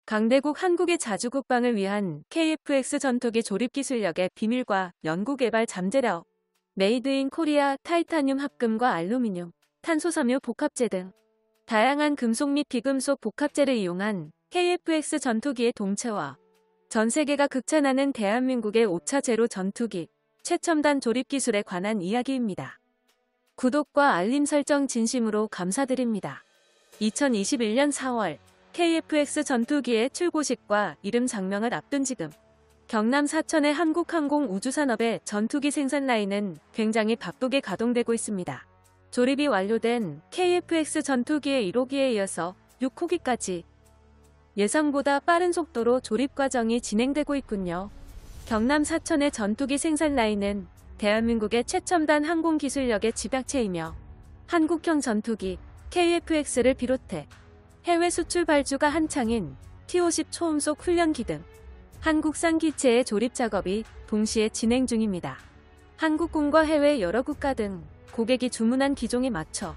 강대국 한국의 자주국방을 위한 KF-X 전투기 조립 기술력의 비밀과 연구개발 잠재력, 메이드 인 코리아 타이타늄 합금과 알루미늄, 탄소섬유 복합재 등 다양한 금속 및 비금속 복합재를 이용한 KF-X 전투기의 동체와 전 세계가 극찬하는 대한민국의 5차 제로 전투기 최첨단 조립 기술에 관한 이야기입니다. 구독과 알림 설정 진심으로 감사드립니다. 2021년 4월 KF-X 전투기의 출고식과 이름 장명을 앞둔 지금 경남 사천의 한국항공우주산업의 전투기 생산 라인은 굉장히 바쁘게 가동되고 있습니다. 조립이 완료된 KF-X 전투기의 1호기에 이어서 6호기까지 예상보다 빠른 속도로 조립 과정이 진행되고 있군요. 경남 사천의 전투기 생산 라인은 대한민국의 최첨단 항공기술력의 집약체이며 한국형 전투기 KF-X를 비롯해 해외 수출 발주가 한창인 T-50 초음속 훈련기 등 한국산 기체의 조립 작업이 동시에 진행 중입니다. 한국군과 해외 여러 국가 등 고객이 주문한 기종에 맞춰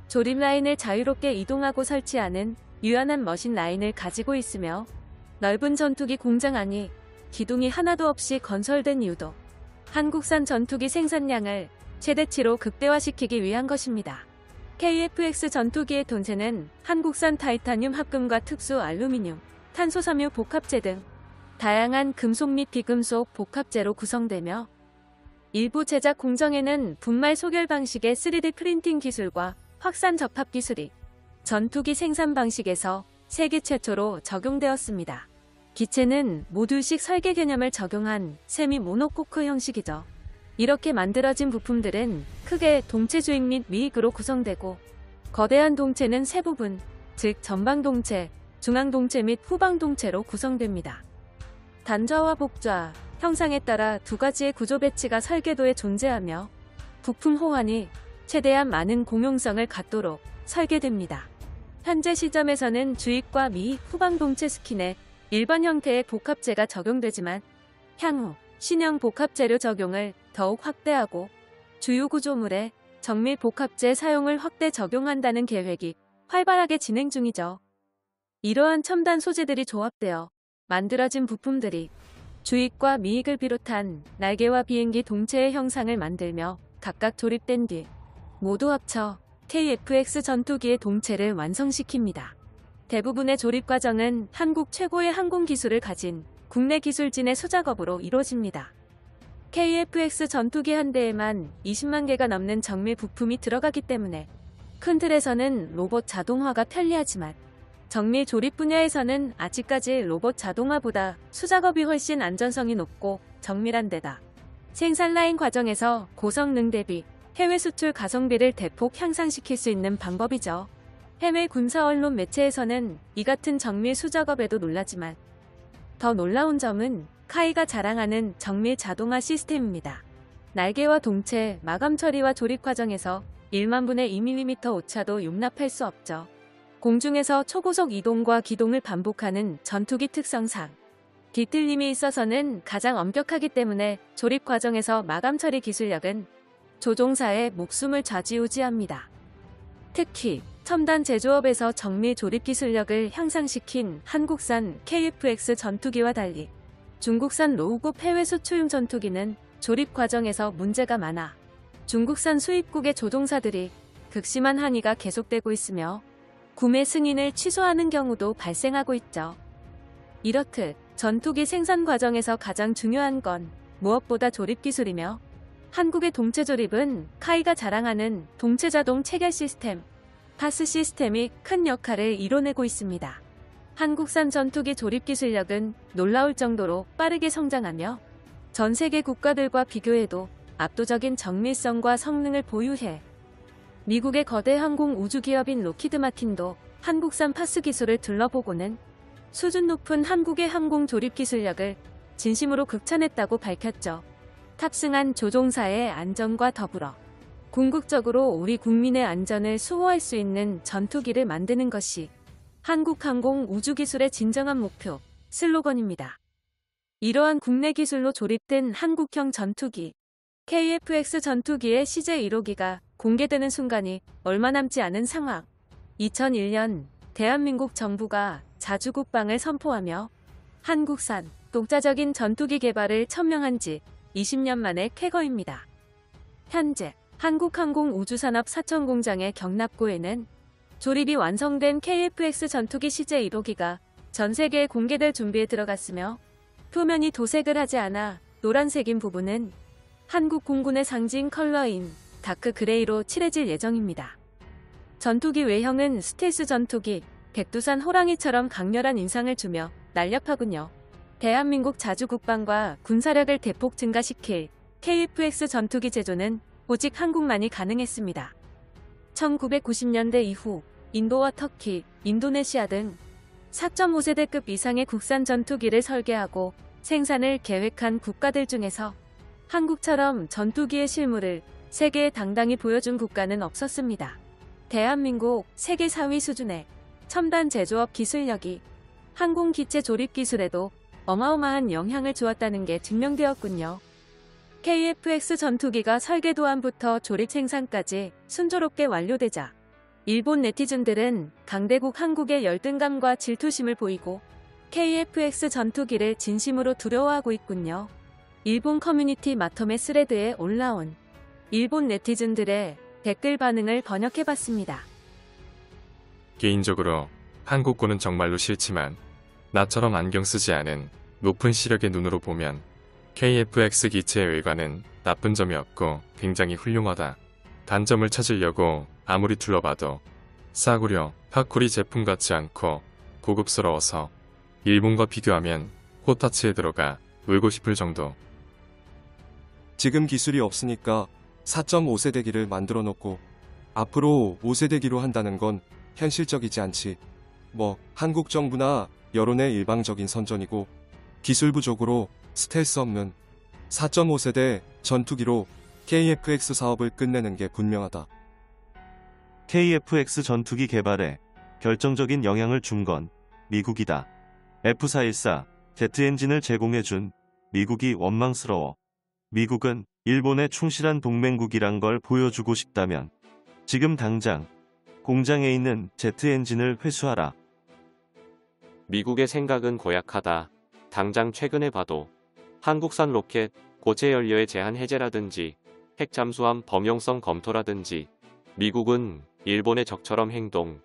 조립 라인을 자유롭게 이동하고 설치하는 유연한 머신 라인을 가지고 있으며 넓은 전투기 공장 안이 기둥이 하나도 없이 건설된 이유도 한국산 전투기 생산량을 최대치로 극대화시키기 위한 것입니다. KF-X 전투기의 동체는 한국산 타이타늄 합금과 특수 알루미늄, 탄소섬유 복합재 등 다양한 금속 및 비금속 복합재로 구성되며 일부 제작 공정에는 분말 소결 방식의 3D 프린팅 기술과 확산 접합 기술이 전투기 생산 방식에서 세계 최초로 적용되었습니다. 기체는 모듈식 설계 개념을 적용한 세미 모노코크 형식이죠. 이렇게 만들어진 부품들은 크게 동체 주익 및 미익으로 구성되고 거대한 동체는 세 부분, 즉 전방동체, 중앙동체 및 후방동체로 구성됩니다. 단좌와 복좌, 형상에 따라 두 가지의 구조 배치가 설계도에 존재하며 부품 호환이 최대한 많은 공용성을 갖도록 설계됩니다. 현재 시점에서는 주익과 미익 후방동체 스킨에 일반 형태의 복합재가 적용되지만 향후 신형 복합재료 적용을 더욱 확대하고 주요 구조물에 정밀 복합재 사용을 확대 적용한다는 계획이 활발하게 진행 중이죠. 이러한 첨단 소재들이 조합되어 만들어진 부품들이 주익과 미익을 비롯한 날개와 비행기 동체의 형상을 만들며 각각 조립된 뒤 모두 합쳐 KF-X 전투기의 동체를 완성시킵니다. 대부분의 조립 과정은 한국 최고의 항공기술을 가진 국내 기술진의 수작업으로 이루어집니다. KF-X 전투기 한 대에만 20만 개가 넘는 정밀 부품이 들어가기 때문에 큰 틀에서는 로봇 자동화가 편리하지만 정밀 조립 분야에서는 아직까지 로봇 자동화보다 수작업이 훨씬 안전성이 높고 정밀한 데다 생산 라인 과정에서 고성능 대비 해외 수출 가성비를 대폭 향상시킬 수 있는 방법이죠. 해외 군사 언론 매체에서는 이 같은 정밀 수작업에도 놀라지만 더 놀라운 점은 카이가 자랑하는 정밀 자동화 시스템입니다. 날개와 동체, 마감 처리와 조립 과정에서 1만 분의 2mm 오차도 용납할 수 없죠. 공중에서 초고속 이동과 기동을 반복하는 전투기 특성상 뒤틀림이 있어서는 가장 엄격하기 때문에 조립 과정에서 마감 처리 기술력은 조종사의 목숨을 좌지우지합니다. 특히 첨단 제조업에서 정밀 조립 기술력을 향상시킨 한국산 KF-X 전투기와 달리 중국산 로우급 해외 수출용 전투기는 조립 과정에서 문제가 많아 중국산 수입국의 조종사들이 극심한 항의가 계속되고 있으며 구매 승인을 취소하는 경우도 발생하고 있죠. 이렇듯 전투기 생산 과정에서 가장 중요한 건 무엇보다 조립 기술이며 한국의 동체 조립은 카이가 자랑하는 동체 자동 체결 시스템, 파스 시스템이 큰 역할을 이뤄내고 있습니다. 한국산 전투기 조립 기술력은 놀라울 정도로 빠르게 성장하며 전 세계 국가들과 비교해도 압도적인 정밀성과 성능을 보유해 미국의 거대 항공 우주 기업인 로키드 마틴도 한국산 파스 기술을 둘러보고는 수준 높은 한국의 항공 조립 기술력을 진심으로 극찬했다고 밝혔죠. 탑승한 조종사의 안전과 더불어 궁극적으로 우리 국민의 안전을 수호할 수 있는 전투기를 만드는 것이 한국항공 우주기술의 진정한 목표, 슬로건입니다. 이러한 국내 기술로 조립된 한국형 전투기, KF-X 전투기의 CJ 1호기가 공개되는 순간이 얼마 남지 않은 상황. 2001년 대한민국 정부가 자주국방을 선포하며 한국산 독자적인 전투기 개발을 천명한 지 20년 만의 쾌거입니다. 현재 한국항공우주산업 사천공장의 경납고에는 조립이 완성된 KF-X 전투기 CJ-1호기가 전 세계에 공개될 준비에 들어갔으며, 표면이 도색을 하지 않아 노란색인 부분은 한국 공군의 상징 컬러인 다크 그레이로 칠해질 예정입니다. 전투기 외형은 스텔스 전투기, 백두산 호랑이처럼 강렬한 인상을 주며 날렵하군요. 대한민국 자주국방과 군사력을 대폭 증가시킬 KF-X 전투기 제조는 오직 한국만이 가능했습니다. 1990년대 이후 인도와 터키, 인도네시아 등 4.5세대급 이상의 국산 전투기를 설계하고 생산을 계획한 국가들 중에서 한국처럼 전투기의 실물을 세계에 당당히 보여준 국가는 없었습니다. 대한민국 세계 4위 수준의 첨단 제조업 기술력이 항공기체 조립 기술에도 어마어마한 영향을 주었다는 게 증명되었군요. KF-X 전투기가 설계 도안부터 조립 생산까지 순조롭게 완료되자 일본 네티즌들은 강대국 한국의 열등감과 질투심을 보이고 KF-X 전투기를 진심으로 두려워하고 있군요. 일본 커뮤니티 마토메 스레드에 올라온 일본 네티즌들의 댓글 반응을 번역해봤습니다. 개인적으로 한국군은 정말로 싫지만 나처럼 안경 쓰지 않은 높은 시력의 눈으로 보면 KF-X 기체의 외관은 나쁜 점이 없고 굉장히 훌륭하다. 단점을 찾으려고 아무리 둘러봐도 싸구려 파쿠리 제품 같지 않고 고급스러워서 일본과 비교하면 코타츠에 들어가 울고 싶을 정도. 지금 기술이 없으니까 4.5세대기를 만들어 놓고 앞으로 5세대기로 한다는 건 현실적이지 않지. 뭐 한국 정부나 여론의 일방적인 선전이고 기술 부족으로 스텔스 없는 4.5세대 전투기로 KF-X 사업을 끝내는 게 분명하다. KF-X 전투기 개발에 결정적인 영향을 준 건 미국이다. F-414 제트 엔진을 제공해준 미국이 원망스러워. 미국은 일본에 충실한 동맹국이란 걸 보여주고 싶다면 지금 당장 공장에 있는 제트 엔진을 회수하라. 미국의 생각은 고약하다. 당장 최근에 봐도 한국산 로켓, 고체 연료의 제한 해제라든지 핵 잠수함 범용성 검토라든지 미국은 일본의 적처럼 행동.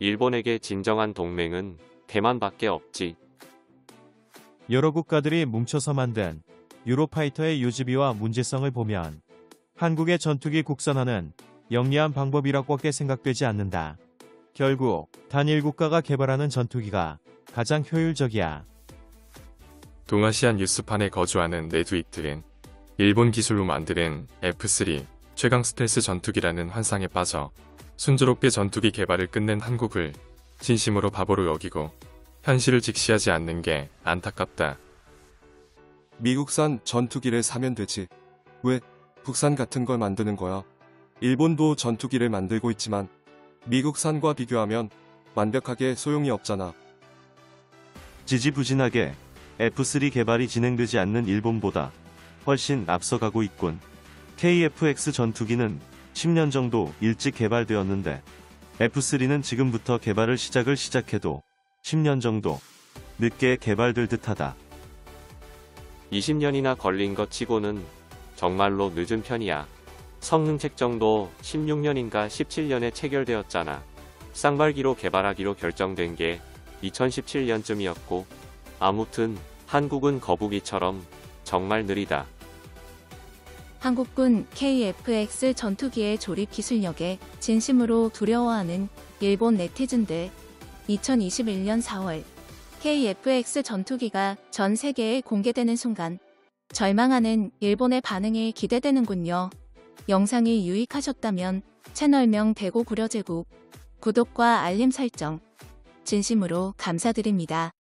일본에게 진정한 동맹은 대만밖에 없지. 여러 국가들이 뭉쳐서 만든 유로파이터의 유지비와 문제성을 보면 한국의 전투기 국산화는 영리한 방법이라고밖에 생각되지 않는다. 결국 단일 국가가 개발하는 전투기가 가장 효율적이야. 동아시안 뉴스판에 거주하는 네두익들은 일본 기술로 만드는 F-3 최강 스텔스 전투기라는 환상에 빠져 순조롭게 전투기 개발을 끝낸 한국을 진심으로 바보로 여기고 현실을 직시하지 않는 게 안타깝다. 미국산 전투기를 사면 되지. 왜 국산 같은 걸 만드는 거야? 일본도 전투기를 만들고 있지만 미국산과 비교하면 완벽하게 소용이 없잖아. 지지부진하게 F-3 개발이 진행되지 않는 일본보다 훨씬 앞서가고 있군. KF-X 전투기는 10년 정도 일찍 개발되었는데 F-3는 지금부터 개발을 시작해도 10년 정도 늦게 개발될 듯하다. 20년이나 걸린 것 치고는 정말로 늦은 편이야. 성능 책정도 16년인가 17년에 체결되었잖아. 쌍발기로 개발하기로 결정된 게 2017년쯤이었고 아무튼 한국은 거북이처럼 정말 느리다. 한국군 KF-X 전투기의 조립 기술력에 진심으로 두려워하는 일본 네티즌들. 2021년 4월 KF-X 전투기가 전 세계에 공개되는 순간 절망하는 일본의 반응이 기대되는군요. 영상이 유익하셨다면 채널명 대구 구려제국 구독과 알림 설정 진심으로 감사드립니다.